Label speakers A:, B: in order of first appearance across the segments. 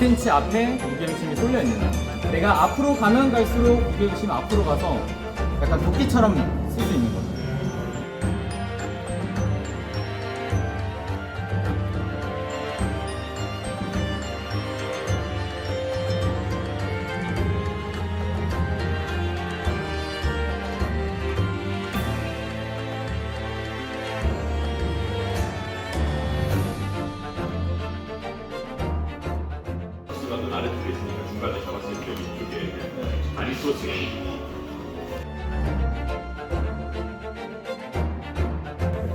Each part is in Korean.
A: cm 앞에 무게중심이 쏠려 있느냐. 내가 앞으로 가면 갈수록 무게중심이 앞으로 가서 약간 도끼처럼 쓸 수 있는 거죠.
B: 는 아래쪽에 있으니까 중간에 잡았을 때 위쪽에 아리소스가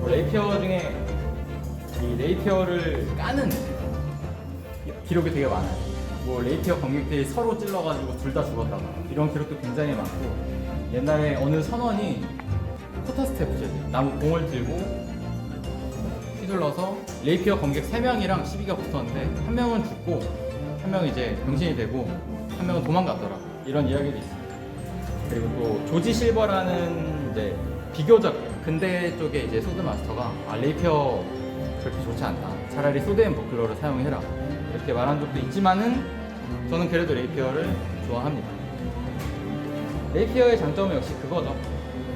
A: 레이피어 중에 이 레이피어를 까는 기록이 되게 많아요. 뭐 레이피어 관객들이 서로 찔러가지고 둘 다 죽었다가 이런 기록도 굉장히 많고, 옛날에 어느 선원이 코터스태프죠, 나무 공을 들고 휘둘러서 레이피어 관객 3명이랑 시비가 붙었는데 한 명은 죽고 한 명은 이제 병신이 되고 한 명은 도망갔더라, 이런 이야기도 있어요. 그리고 또 조지 실버라는 이제 비교적 근대 쪽에 이제 소드 마스터가 레이피어 그렇게 좋지 않다, 차라리 소드 앤 버클러를 사용해라, 이렇게 말한 적도 있지만은 저는 그래도 레이피어를 좋아합니다. 레이피어의 장점은 역시 그거죠.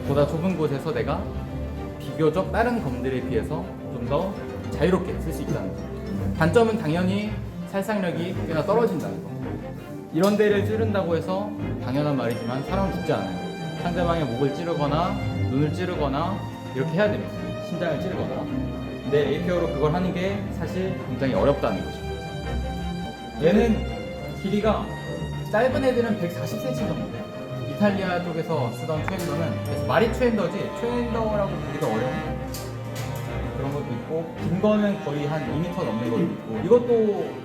A: 보다 좁은 곳에서 내가 비교적 다른 검들에 비해서 좀 더 자유롭게 쓸 수 있다는 거. 단점은 당연히 살상력이 꽤나 떨어진다는 거. 이런 데를 찌른다고 해서 당연한 말이지만 사람은 죽지 않아요. 상대방의 목을 찌르거나 눈을 찌르거나 이렇게 해야 됩니다. 심장을 찌르거나. 근데 레이피어로 그걸 하는 게 사실 굉장히 어렵다는 거죠. 얘는 길이가 짧은 애들은 140cm 정도 돼요. 이탈리아 쪽에서 쓰던 트웬더는, 그래서 마리 트웬더지 트웬더라고 보기도 어려운 그런 것도 있고, 긴 거는 거의 한 2m 넘는 것도 있고, 이것도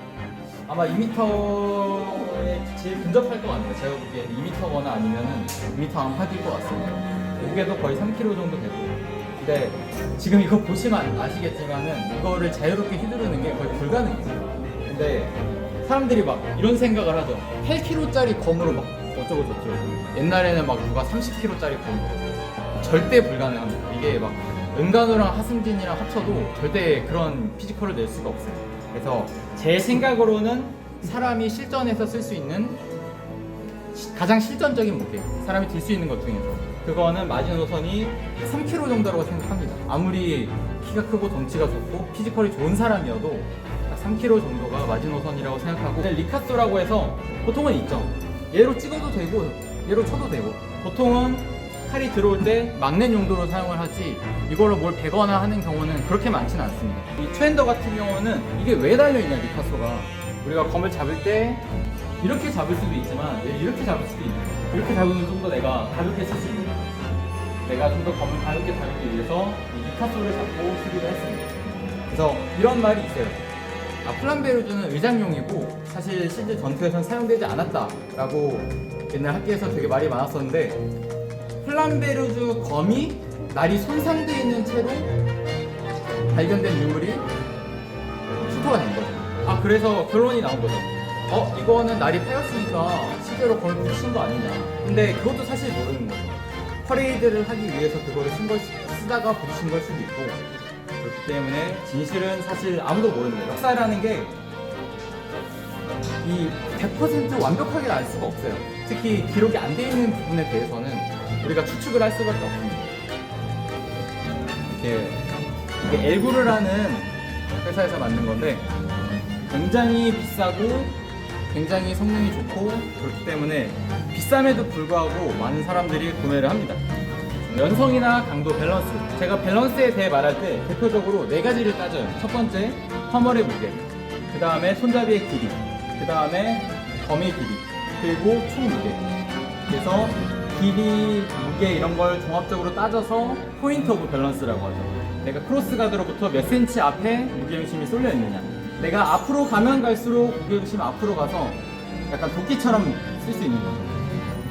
A: 아마 2m에 제일 근접할 것 같네요. 제가 보기엔 2m거나 아니면은 2m 안팎일 것 같습니다. 무게도 거의 3kg 정도 되고. 근데 지금 이거 보시면 아시겠지만은 이거를 자유롭게 휘두르는 게 거의 불가능해요. 근데 사람들이 막 이런 생각을 하죠. 8kg짜리 검으로 막 어쩌고 저쩌고. 옛날에는 막 누가 30kg짜리 검으로. 절대 불가능합니다. 이게 막 은간호랑 하승진이랑 합쳐도 절대 그런 피지컬을 낼 수가 없어요. 그래서 제 생각으로는 사람이 실전에서 쓸 수 있는 가장 실전적인 무게, 사람이 들 수 있는 것 중에서 그거는 마지노선이 3kg 정도라고 생각합니다. 아무리 키가 크고 덩치가 좋고 피지컬이 좋은 사람이어도 3kg 정도가 마지노선이라고 생각하고, 리카소라고 해서 보통은 있죠. 얘로 찍어도 되고 얘로 쳐도 되고, 보통은 칼이 들어올 때 막는 용도로 사용을 하지 이걸로 뭘 베거나 하는 경우는 그렇게 많지는 않습니다. 이 트웬더 같은 경우는 이게 왜 달려있냐, 리카소가. 우리가 검을 잡을 때 이렇게 잡을 수도 있지만 이렇게 잡을 수도 있는 거예요. 이렇게 잡으면 좀 더 내가 가볍게 쓸 수 있는 거예요. 내가 좀 더 검을 가볍게 다루기 위해서 이 리카소를 잡고 쓰기도 했습니다. 그래서 이런 말이 있어요. 플람베르주는 의장용이고 사실 실제 전투에선 사용되지 않았다라고 옛날 학교에서 되게 말이 많았었는데, 플람베르주 검이 날이 손상되어 있는 채로 발견된 유물이 출토가 된 거죠. 그래서 결론이 나온 거죠. 이거는 날이 파였으니까 실제로 검을 부딪힌 거 아니냐. 근데 그것도 사실 모르는 거죠. 퍼레이드를 하기 위해서 그거를 쓰다가 부딪힌 걸 수도 있고, 그렇기 때문에 진실은 사실 아무도 모르는 거예요. 역사라는 게 이 100% 완벽하게 알 수가 없어요. 특히 기록이 안 돼 있는 부분에 대해서는 우리가 추측을 할 수밖에 없습니다. 이게 엘구르라는 회사에서 만든 건데 굉장히 비싸고 굉장히 성능이 좋고, 그렇기 때문에 비쌈에도 불구하고 많은 사람들이 구매를 합니다. 연성이나 강도, 밸런스. 제가 밸런스에 대해 말할 때 대표적으로 4가지를 따져요. 첫 번째, 허멀의 무게, 그 다음에 손잡이의 길이, 그 다음에 검의 길이, 그리고 총 무게. 그래서 길이, 무게 이런 걸 종합적으로 따져서 포인트 오브 밸런스라고 하죠. 내가 크로스 가드로부터 몇 센치 앞에 무게중심이 쏠려 있느냐. 내가 앞으로 가면 갈수록 무게중심이 앞으로 가서 약간 도끼처럼 쓸 수 있는 거죠.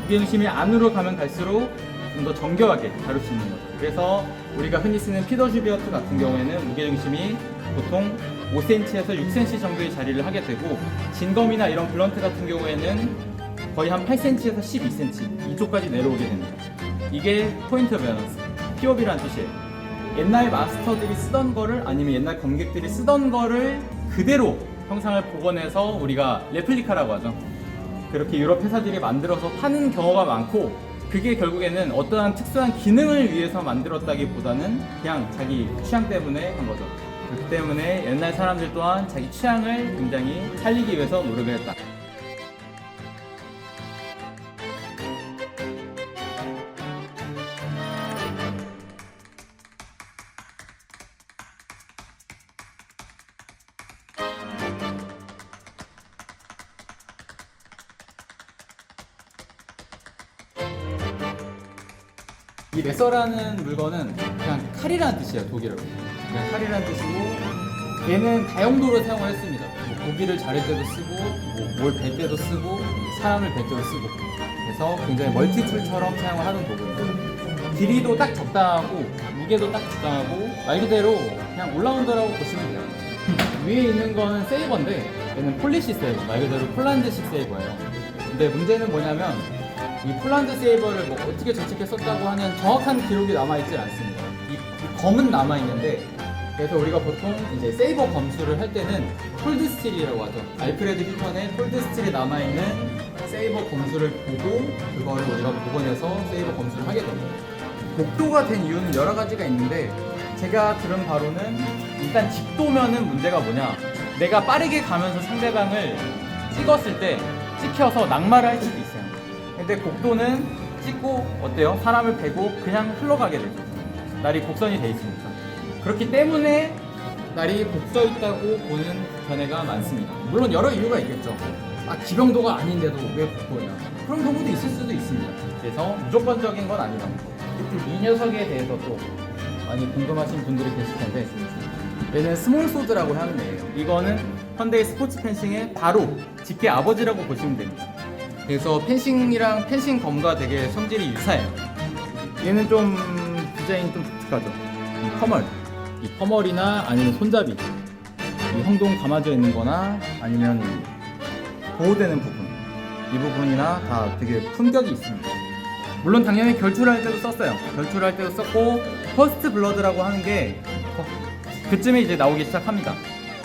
A: 무게중심이 안으로 가면 갈수록 좀 더 정교하게 다룰 수 있는 거죠. 그래서 우리가 흔히 쓰는 피더주비어트 같은 경우에는 무게중심이 보통 5cm에서 6cm 정도의 자리를 하게 되고, 진검이나 이런 블런트 같은 경우에는 거의 한 8cm에서 12cm 이쪽까지 내려오게 됩니다. 이게 포인트 밸런스, POV라는 뜻이에요. 옛날 마스터들이 쓰던 거를, 아니면 옛날 검객들이 쓰던 거를 그대로 형상을 복원해서 우리가 레플리카라고 하죠. 그렇게 유럽 회사들이 만들어서 파는 경우가 많고, 그게 결국에는 어떠한 특수한 기능을 위해서 만들었다기보다는 그냥 자기 취향 때문에 한 거죠. 그렇기 때문에 옛날 사람들 또한 자기 취향을 굉장히 살리기 위해서 노력을 했다. 이 레서라는 물건은 그냥 칼이라는 뜻이에요. 독일어로. 그냥 칼이라는 뜻이고, 얘는 다용도로 사용을 했습니다. 뭐 고기를 자를 때도 쓰고, 뭘 벨 때도 쓰고, 사람을 벨 때도 쓰고. 그래서 굉장히 멀티툴처럼 사용을 하는 도구입니다. 길이도 딱 적당하고, 무게도 딱 적당하고, 말 그대로 그냥 올라운더라고 보시면 돼요. 위에 있는 거는 세이버인데, 얘는 폴리시 세이버, 말 그대로 폴란드식 세이버예요. 근데 문제는 뭐냐면, 이 폴란드 세이버를 뭐 어떻게 정책해 썼다고 하는 정확한 기록이 남아있질 않습니다. 이 검은 남아있는데, 그래서 우리가 보통 이제 세이버 검수를 할 때는 콜드 스틸이라고 하죠. 알프레드 힐턴의 콜드 스틸에 남아있는 세이버 검수를 보고 그거를 우리가 복원해서 세이버 검수를 하게 됩니다. 복도가 된 이유는 여러 가지가 있는데, 제가 들은 바로는 일단 직도면은 문제가 뭐냐, 내가 빠르게 가면서 상대방을 찍었을 때 찍혀서 낙마를 할 수도 있어요. 근데 곡도는 찍고 어때요? 사람을 베고 그냥 흘러가게 되죠. 날이 곡선이 돼 있으니까. 그렇기 때문에 날이 곡서 있다고 보는 견해가 많습니다. 물론 여러 이유가 있겠죠. 기병도가 아닌데도 왜 곡도냐, 그런 경우도 있을 수도 있습니다. 그래서 무조건적인 건 아니다. 이 녀석에 대해서 또 많이 궁금하신 분들이 계실 텐데, 얘는 스몰 소드라고 하는 애예요. 이거는 현대의 스포츠 펜싱의 바로 직계 아버지라고 보시면 됩니다. 그래서 펜싱이랑 펜싱 검과 되게 성질이 유사해요. 얘는 좀 디자인이 좀 독특하죠. 이 퍼멀, 이 퍼멀이나 아니면 손잡이, 이 형동 감아져 있는 거나 아니면 보호되는 부분, 이 부분이나 다 되게 품격이 있습니다. 물론 당연히 결투를 할 때도 썼어요. 결투를 할 때도 썼고, 퍼스트 블러드라고 하는 게 그쯤에 이제 나오기 시작합니다.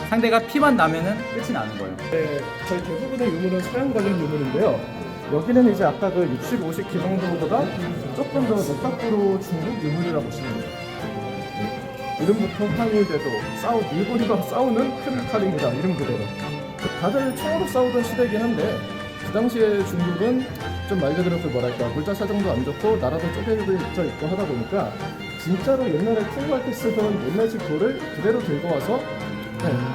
A: 상대가 피만 나면은 끝이 나는 거예요.
C: 네, 저희 대부분의 유물은 서양 관련 유물인데요. 여기는 이제 아까 그 60, 50 기정도보다 조금 더 맥박으로 중국 유물이라고 보시면 돼요. 이름부터 항일대도 일본과 싸우는 큰 칼입니다. 이름 그대로. 다들 총으로 싸우던 시대이긴 한데, 그 당시에 중국은 좀 말 그대로 물자 사정도 안 좋고 나라도 쪼개져 있고 하다 보니까 진짜로 옛날에 통과할 때 쓰던 옛날식 돌을 그대로 들고 와서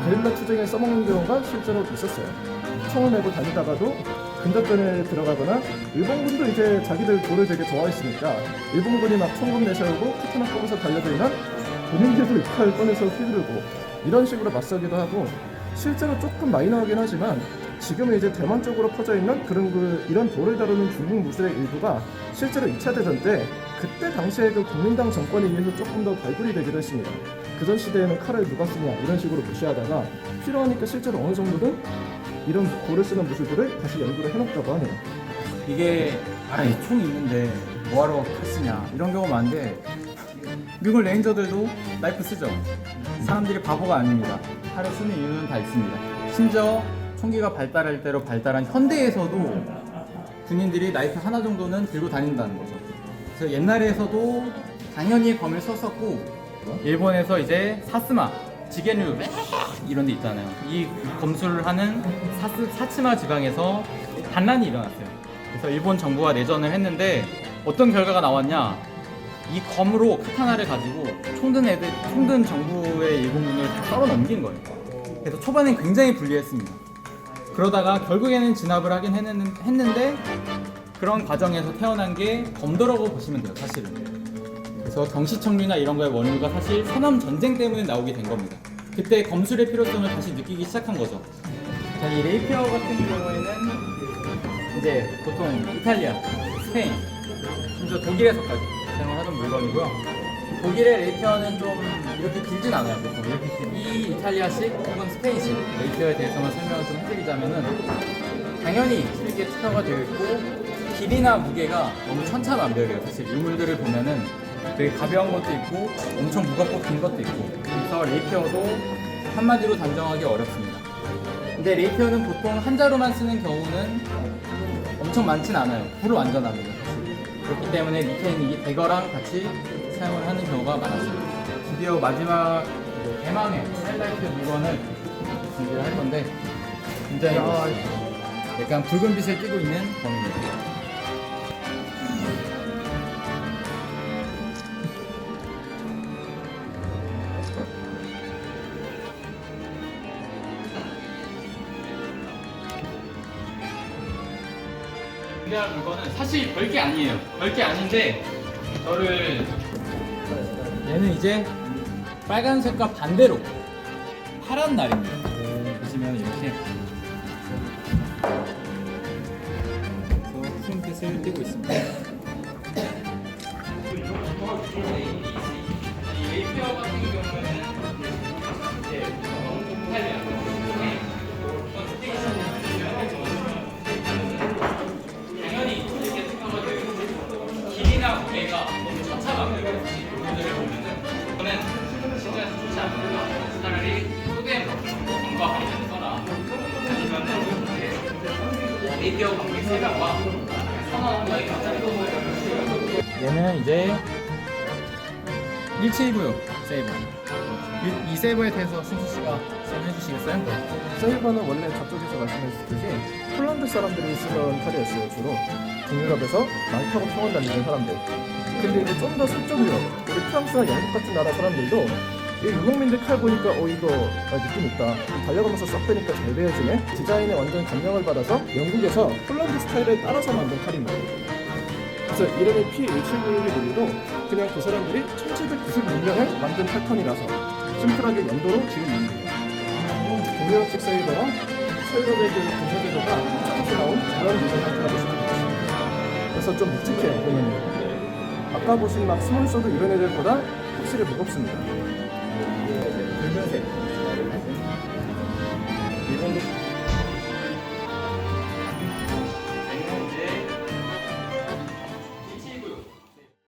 C: 게릴라 투쟁에 써먹는 경우가 실제로 있었어요. 총을 메고 다니다가도 근접전에 들어가거나, 일본군도 이제 자기들 돌을 되게 좋아했으니까 일본군이 막 총금 내세우고 카타나 뽑아서 달려들면 본인들도 이 칼 꺼내서 휘두르고 이런 식으로 맞서기도 하고, 실제로 조금 마이너하긴 하지만 지금은 이제 대만 쪽으로 퍼져 있는 이런 돌을 다루는 중국 무술의 일부가 실제로 2차 대전 때 그때 당시에 그 국민당 정권에 의해서 조금 더 발굴이 되기도 했습니다. 그전 시대에는 칼을 누가 쓰냐 이런 식으로 무시하다가 필요하니까 실제로 어느 정도는 이런 돌을 쓰는 무술들을 다시 연구를 해놨다고 하네요.
A: 이게 총 있는데 뭐하러 칼 쓰냐 이런 경우가 많은데, 미국 레인저들도 나이프 쓰죠. 사람들이 바보가 아닙니다. 칼을 쓰는 이유는 다 있습니다. 심지어 총기가 발달할 대로 발달한 현대에서도 군인들이 나이프 하나 정도는 들고 다닌다는 거죠. 그래서 옛날에서도 당연히 검을 썼었고, 일본에서 이제 사스마, 지게류 이런 데 있잖아요. 이 검수를 하는 사츠마 지방에서 반란이 일어났어요. 그래서 일본 정부가 내전을 했는데 어떤 결과가 나왔냐, 이 검으로 카타나를 가지고 총든 정부의 일본군을 다 썰어 넘긴 거예요. 그래서 초반엔 굉장히 불리했습니다. 그러다가 결국에는 진압을 하긴 했는데 그런 과정에서 태어난 게 검도라고 보시면 돼요, 사실은. 그래서 경시청류나 이런 거의 원인가 사실 서남 전쟁 때문에 나오게 된 겁니다. 그때 검술의 필요성을 다시 느끼기 시작한 거죠. 자, 이 레이피어 같은 경우에는 이제 보통 이탈리아, 스페인, 심지어 독일에서까지 사용을 하던 물건이고요. 독일의 레이피어는 좀 이렇게 길진 않아요. 보통 이렇게 이 이탈리아식 혹은 스페인식 레이피어에 대해서만 설명을 좀 해드리자면은, 당연히 실기에 특화가 되어 있고 길이나 무게가 너무 천차만별이에요. 사실 유물들을 보면은 되게 가벼운 것도 있고 엄청 무겁고 긴 것도 있고, 그래서 레이피어도 한마디로 단정하기 어렵습니다. 근데 레이피어는 보통 한자로만 쓰는 경우는 엄청 많진 않아요. 불을 완전합니다. 그렇기 때문에 밑에는 이 대거랑 같이 사용을 하는 경우가 많았어요. 드디어 마지막 대망의 하이라이트 물건을 준비를 할 건데 굉장히 약간 붉은 빛을 띠고 있는 검입니다. 준비할 물건은 사실 별게 아니에요. 별게 아닌데 얘는 이제 빨간색과 반대로 파란 날입니다. 보시면 이렇게 그래서 푸른 빛을 띠고 있습니다. 이 레이피어 같은 경우에는 이제 당연히 이렇게 생각하면 길이나 무게가 너무 천차만별이에요. 모델을 보면은 저는 시중에서 좋지 않고요. 차라리 소디엠 검과 방향을 써라. 아니면은 레이피어 관계 세면과 선호하는 얘는 이제 1796 세이버. 이 세이버에 대해서 승수 씨가 설명해 주시겠어요?
C: 세이버는 원래 저쪽에서 말씀하셨듯이 폴란드 사람들이 쓰던 칼이었어요. 주로 북유럽에서 많이 타고 평원 다니는 사람들. 근데 이제 좀 더 서쪽 유럽, 우리 프랑스나 영국 같은 나라 사람들도 이 유목민들 칼 보니까 이거 느낌 있다. 달려가면서 썩 빼니까 잘 베어지네. 디자인에 완전 감명을 받아서 영국에서 폴란드 스타일에 따라서 만든 칼입니다. 그래서 이름이 P1791도 그냥 그 사람들이 1796년에 만든 패턴이라서 심플하게 연도로 지은 이름이에요. 동유럽식 세이버랑 서유럽의 그 분쇄제도가 합쳐서 나온 그런 디자인 상태라고 보시면 되겠습니다. 그래서 좀 묵직해요, 보면은. 아까 보신 막 스몰소드 이런 애들보다 확실히 무겁습니다.
A: 붉은색. 일본도